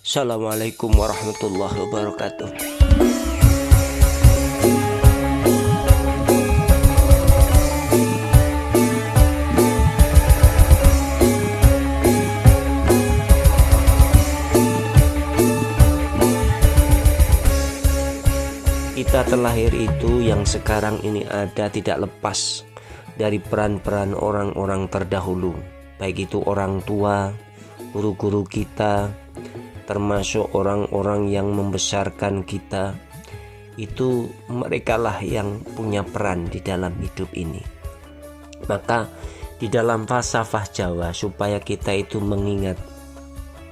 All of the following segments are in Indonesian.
Assalamualaikum warahmatullahi wabarakatuh. Kita terlahir itu yang sekarang ini ada tidak lepas dari peran-peran orang-orang terdahulu, baik itu orang tua, guru-guru kita, termasuk orang-orang yang membesarkan kita. Itu merekalah yang punya peran di dalam hidup ini. Maka di dalam falsafah Jawa, supaya kita itu mengingat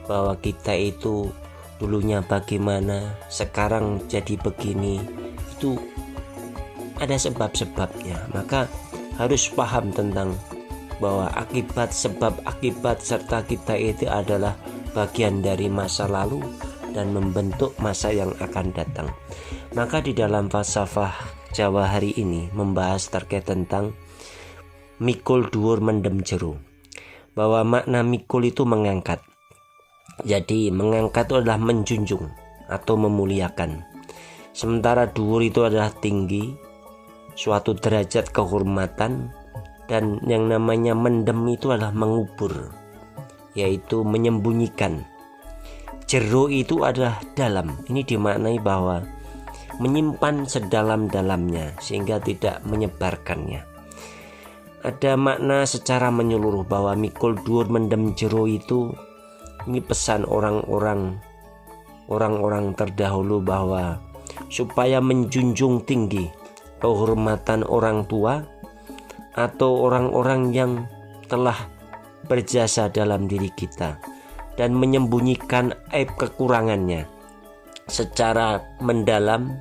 bahwa kita itu dulunya bagaimana, sekarang jadi begini, itu ada sebab-sebabnya. Maka harus paham tentang bahwa akibat, sebab akibat serta kita itu adalah bagian dari masa lalu dan membentuk masa yang akan datang. Maka di dalam falsafah Jawa hari ini membahas terkait tentang mikul dhuwur mendem jero, bahwa makna mikul itu mengangkat. Jadi mengangkat itu adalah menjunjung atau memuliakan, sementara dhuwur itu adalah tinggi, suatu derajat kehormatan. Dan yang namanya mendem itu adalah mengubur, yaitu menyembunyikan. Jero itu adalah dalam. Ini dimaknai bahwa menyimpan sedalam-dalamnya sehingga tidak menyebarkannya. Ada makna secara menyeluruh bahwa mikul dhuwur mendem jero itu, ini pesan orang-orang terdahulu bahwa supaya menjunjung tinggi kehormatan orang tua atau orang-orang yang telah berjasa dalam diri kita, dan menyembunyikan aib kekurangannya secara mendalam,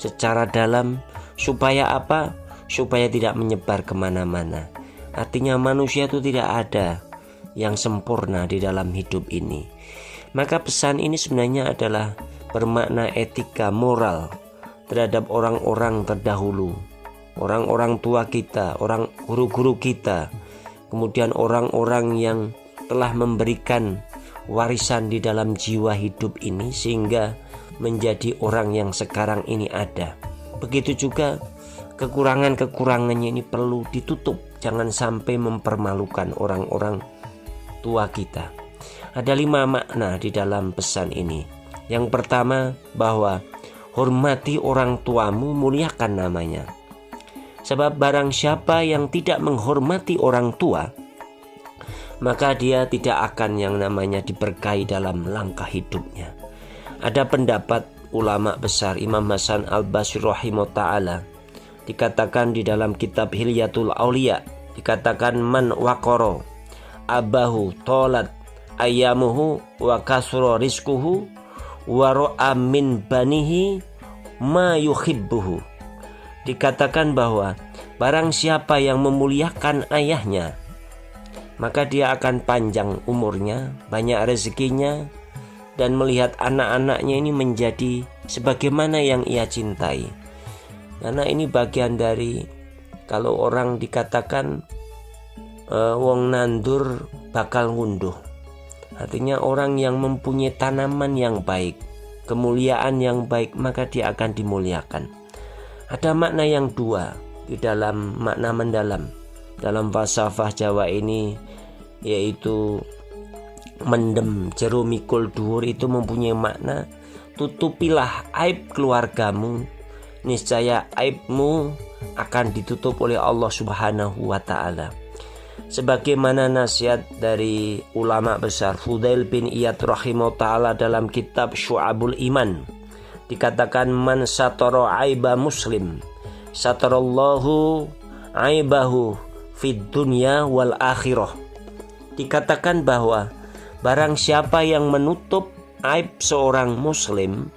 secara dalam. Supaya apa? Supaya tidak menyebar kemana-mana. Artinya manusia itu tidak ada yang sempurna di dalam hidup ini. Maka pesan ini sebenarnya adalah bermakna etika moral terhadap orang-orang terdahulu, orang-orang tua kita, orang guru-guru kita, kemudian orang-orang yang telah memberikan warisan di dalam jiwa hidup ini sehingga menjadi orang yang sekarang ini ada. Begitu juga kekurangan-kekurangannya ini perlu ditutup, jangan sampai mempermalukan orang-orang tua kita. Ada 5 makna di dalam pesan ini. Yang pertama, bahwa hormati orang tuamu, muliakan namanya. Sebab barang siapa yang tidak menghormati orang tua, maka dia tidak akan yang namanya diberkahi dalam langkah hidupnya. Ada pendapat ulama besar Imam Hasan al-Basri rahimahullah ta'ala, dikatakan di dalam kitab Hilyatul Aulia, dikatakan man waqara abahu tolat ayamuhu wa kasro rizkuhu wa ro'a min banihi ma yuhibbuhu. Dikatakan bahwa barang siapa yang memuliakan ayahnya, maka dia akan panjang umurnya, banyak rezekinya, dan melihat anak-anaknya ini menjadi sebagaimana yang ia cintai. Karena ini bagian dari, kalau orang dikatakan wong nandur bakal ngunduh, artinya orang yang mempunyai tanaman yang baik, kemuliaan yang baik, maka dia akan dimuliakan. Ada makna yang dua di dalam makna mendalam dalam falsafah Jawa ini, yaitu mendem jero mikul dhuwur itu mempunyai makna tutupilah aib keluargamu, niscaya aibmu akan ditutup oleh Allah Subhanahu wa ta'ala. Sebagaimana nasihat dari ulama besar Fudail bin Iyad rahimahullah ta'ala dalam kitab Syu'abul Iman, dikatakan man satara aiba muslim satarallahu aibahu fid dunya wal akhirah. Dikatakan bahwa barang siapa yang menutup aib seorang muslim,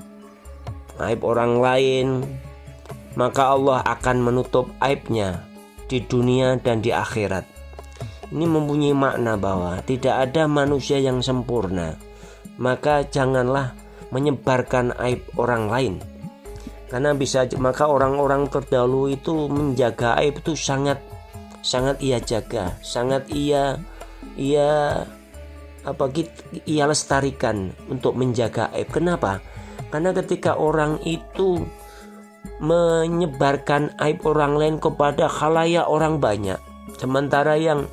aib orang lain, maka Allah akan menutup aibnya di dunia dan di akhirat. Ini mempunyai makna bahwa tidak ada manusia yang sempurna, maka janganlah menyebarkan aib orang lain. Karena maka orang-orang terdahulu itu menjaga aib itu sangat ia jaga, sangat ia ia lestarikan untuk menjaga aib. Kenapa? Karena ketika orang itu menyebarkan aib orang lain kepada khalayak orang banyak, sementara yang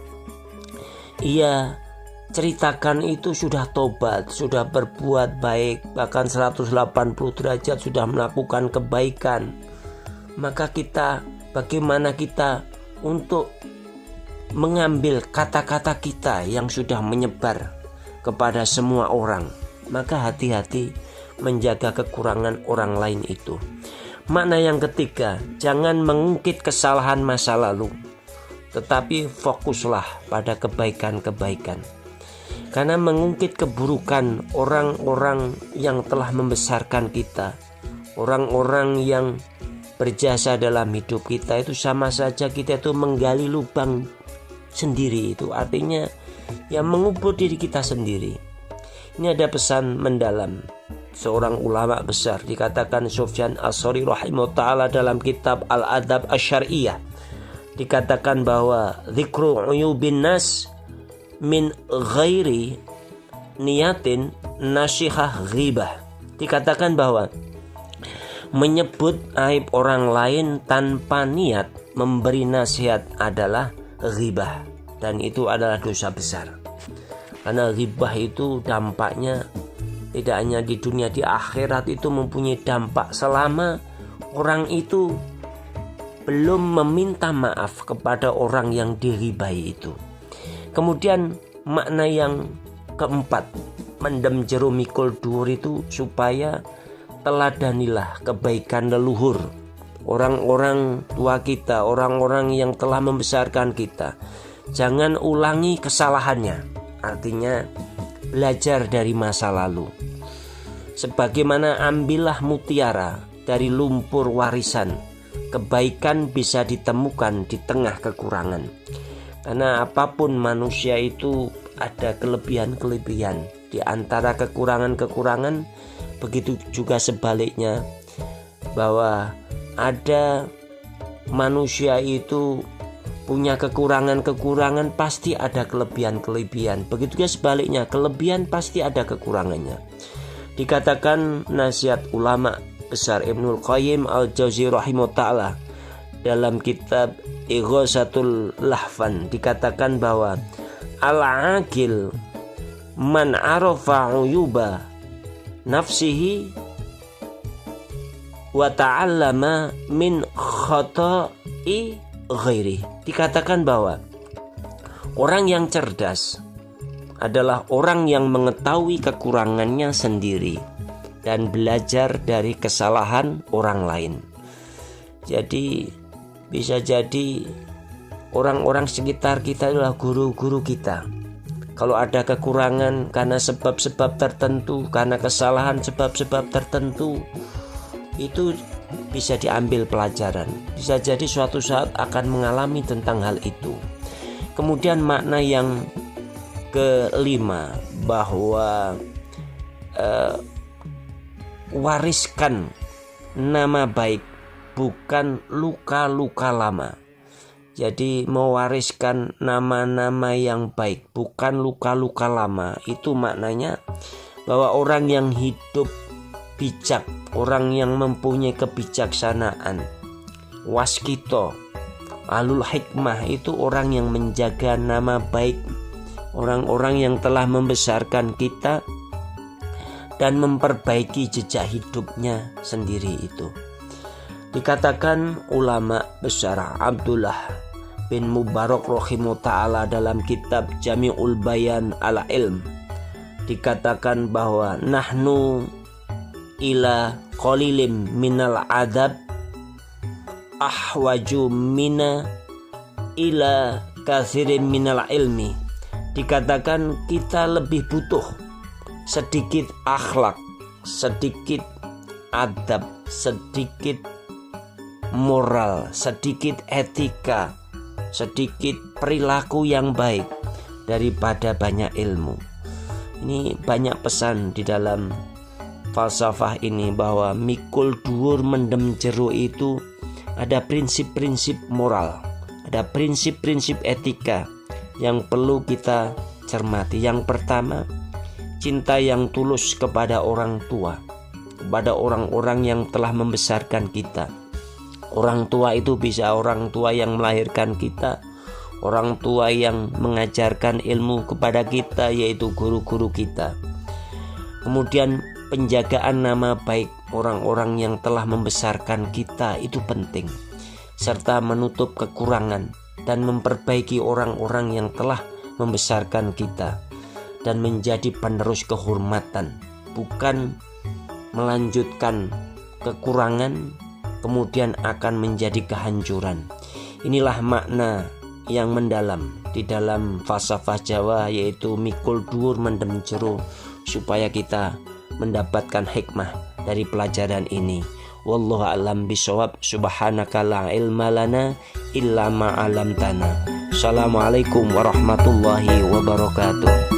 ia ceritakan itu sudah tobat, sudah berbuat baik, bahkan 180 derajat sudah melakukan kebaikan, maka bagaimana kita untuk mengambil kata-kata kita yang sudah menyebar kepada semua orang? Maka hati-hati menjaga kekurangan orang lain itu. Makna yang ketiga, jangan mengungkit kesalahan masa lalu, tetapi fokuslah pada kebaikan-kebaikan. Karena mengungkit keburukan orang-orang yang telah membesarkan kita, orang-orang yang berjasa dalam hidup kita, itu sama saja kita itu menggali lubang sendiri. Itu artinya ya mengubur diri kita sendiri. Ini ada pesan mendalam seorang ulama besar, dikatakan Sufyan As-Tsauri rahimahullah ta'ala dalam kitab Al-Adab Asy-Syar'iyyah, dikatakan bahwa dzikru uyubin nas min ghairi niyatin nasihah ghibah. Dikatakan bahwa menyebut aib orang lain tanpa niat memberi nasihat adalah ghibah, dan itu adalah dosa besar. Karena ghibah itu dampaknya tidak hanya di dunia, di akhirat itu mempunyai dampak selama orang itu belum meminta maaf kepada orang yang diribai itu. Kemudian makna yang keempat, mendem jero mikul dhuwur itu supaya teladanilah kebaikan leluhur, orang-orang tua kita, orang-orang yang telah membesarkan kita. Jangan ulangi kesalahannya, artinya belajar dari masa lalu. Sebagaimana ambillah mutiara dari lumpur warisan, kebaikan bisa ditemukan di tengah kekurangan. Karena apapun manusia itu ada kelebihan-kelebihan. Di antara kekurangan-kekurangan, begitu juga sebaliknya, bahwa ada manusia itu punya kekurangan-kekurangan, pasti ada kelebihan-kelebihan. Begitu juga sebaliknya, kelebihan pasti ada kekurangannya. Dikatakan nasihat ulama besar Ibnul Qayyim Al-Jauzi rahimahullah ta'ala dalam kitab Ighasatul Lahfan, dikatakan bahwa al-aqil man arafa uyuba nafsihi wa ta'allama min khata'i ghairi. Dikatakan bahwa orang yang cerdas adalah orang yang mengetahui kekurangannya sendiri dan belajar dari kesalahan orang lain. Jadi bisa jadi orang-orang sekitar kita adalah guru-guru kita. Kalau ada kekurangan karena sebab-sebab tertentu, karena kesalahan sebab-sebab tertentu, itu bisa diambil pelajaran. Bisa jadi suatu saat akan mengalami tentang hal itu. Kemudian makna yang kelima, bahwa wariskan nama baik, bukan luka-luka lama. Jadi mewariskan nama-nama yang baik, bukan luka-luka lama. Itu maknanya bahwa orang yang hidup bijak, orang yang mempunyai kebijaksanaan, waskito, alul hikmah, itu orang yang menjaga nama baik orang-orang yang telah membesarkan kita dan memperbaiki jejak hidupnya sendiri itu. Dikatakan ulama besar Abdullah bin Mubarak rahimahullah ta'ala dalam kitab Jami'ul Bayan ala Ilm, dikatakan bahwa nahnu ila qalilim minal adab ahwaju mina ila kathirin minal ilmi. Dikatakan kita lebih butuh sedikit akhlak, sedikit adab, sedikit moral, sedikit etika, sedikit perilaku yang baik daripada banyak ilmu. Ini banyak pesan di dalam falsafah ini, bahwa mikul dhuwur mendem jero itu ada prinsip-prinsip moral, ada prinsip-prinsip etika yang perlu kita cermati. Yang pertama, cinta yang tulus kepada orang tua, kepada orang-orang yang telah membesarkan kita. Orang tua itu bisa orang tua yang melahirkan kita, orang tua yang mengajarkan ilmu kepada kita, yaitu guru-guru kita. Kemudian penjagaan nama baik orang-orang yang telah membesarkan kita itu penting, serta menutup kekurangan dan memperbaiki orang-orang yang telah membesarkan kita dan menjadi penerus kehormatan, bukan melanjutkan kekurangan kemudian akan menjadi kehancuran. Inilah makna yang mendalam di dalam falsafah Jawa, yaitu mikul dhuwur mendem jero, supaya kita mendapatkan hikmah dari pelajaran ini. Wallahu a'lam bishawab. Subhanaka la ilma lana illa ma 'allamtana. Assalamualaikum warahmatullahi wabarakatuh.